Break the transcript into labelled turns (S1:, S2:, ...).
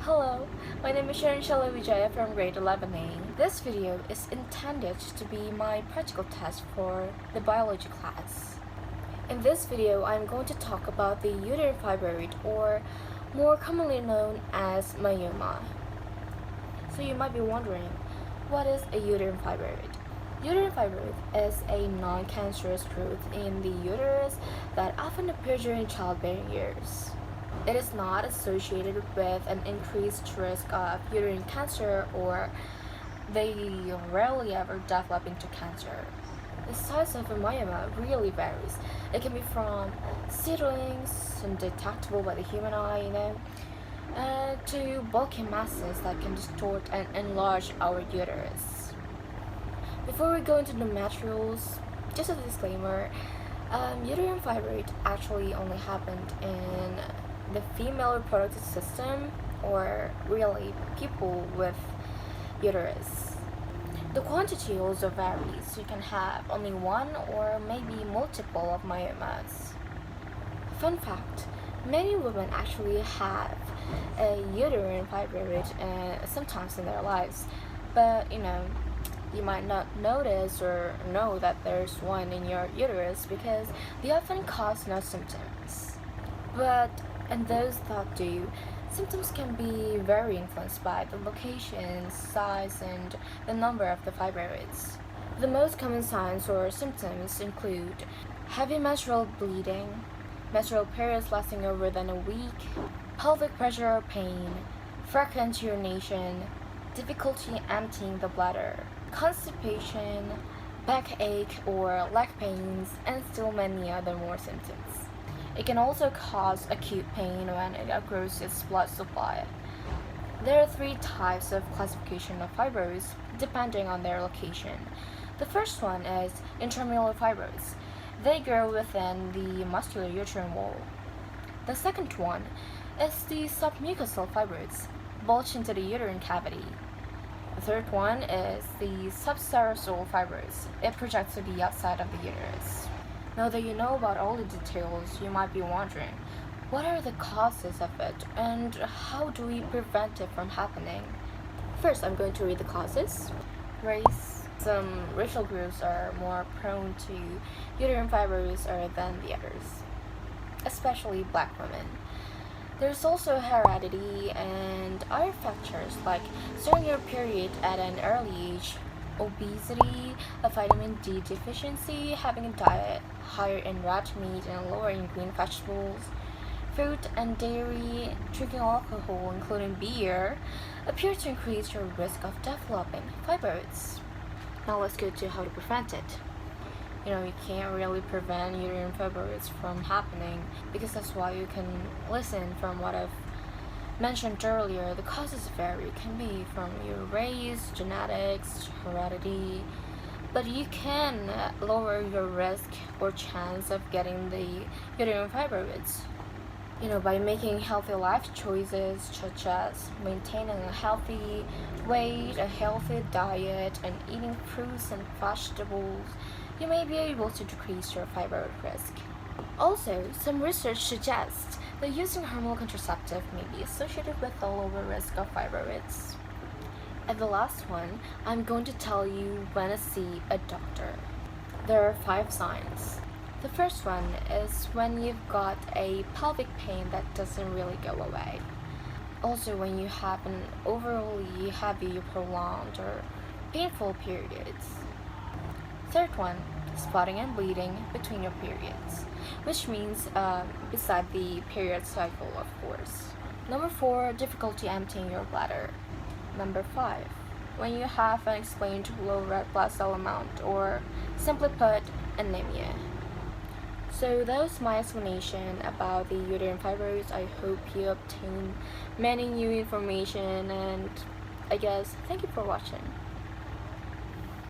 S1: Hello, my name is Sharon Vijaya from grade 11A. This video is intended to be my practical test for the biology class. In this video, I'm going to talk about the uterine fibroid, or more commonly known as myoma. So you might be wondering, what is a uterine fibroid? Uterine fibroid is a non-cancerous growth in the uterus that often appears during childbearing years. It is not associated with an increased risk of uterine cancer, or they rarely ever develop into cancer. The size of a myoma really varies. It can be from seedlings, undetectable by the human eye, to bulky masses that can distort and enlarge our uterus. Before we go into the materials, just a disclaimer, uterine fibroid actually only happened in the female reproductive system, or really people with uterus. The quantity also varies. You can have only one or maybe multiple of myomas. Fun fact, many women actually have a uterine fibroid sometimes in their lives, but you might not notice or know that there's one in your uterus because they often cause no symptoms. But and those that do, symptoms can be very influenced by the location, size, and the number of the fibroids. The most common signs or symptoms include heavy menstrual bleeding, menstrual periods lasting over than a week, pelvic pressure or pain, frequent urination, difficulty emptying the bladder, constipation, backache or leg pains, and still many other more symptoms. It can also cause acute pain when it outgrows its blood supply. There are three types of classification of fibroids depending on their location. The first one is intramural fibroids. They grow within the muscular uterine wall. The second one is the submucosal fibroids, bulge into the uterine cavity. The third one is the subserosal fibroids. It projects to the outside of the uterus. Now that you know about all the details, you might be wondering, what are the causes of it and how do we prevent it from happening? First, I'm going to read the causes. Race. Some racial groups are more prone to uterine fibroids than the others, especially black women. There's also heredity and other factors like starting your period at an early age, obesity, a vitamin D deficiency, having a diet higher in red meat and lower in green vegetables, fruit and dairy, drinking alcohol including beer, appear to increase your risk of developing fibroids. Now let's go to how to prevent it. You can't really prevent uterine fibroids from happening, because that's why you can listen from what I've mentioned earlier. The causes vary. It can be from your race, genetics, heredity, but you can lower your risk or chance of getting the uterine fibroids by making healthy life choices, such as maintaining a healthy weight, a healthy diet, and eating fruits and vegetables. You may be able to decrease your fibroid risk. Also, some research suggests that using hormonal contraceptive may be associated with a lower risk of fibroids. And the last one, I'm going to tell you when to see a doctor. There are 5 signs. The first one is when you've got a pelvic pain that doesn't really go away. Also, when you have an overly heavy, prolonged, or painful periods. Third one, spotting and bleeding between your periods, which means beside the period cycle, of course. Number 4, difficulty emptying your bladder. Number 5, when you have an unexplained low red blood cell amount, or simply put, anemia. So that was my explanation about the uterine fibroids. I hope you obtained many new information, and I guess thank you for watching.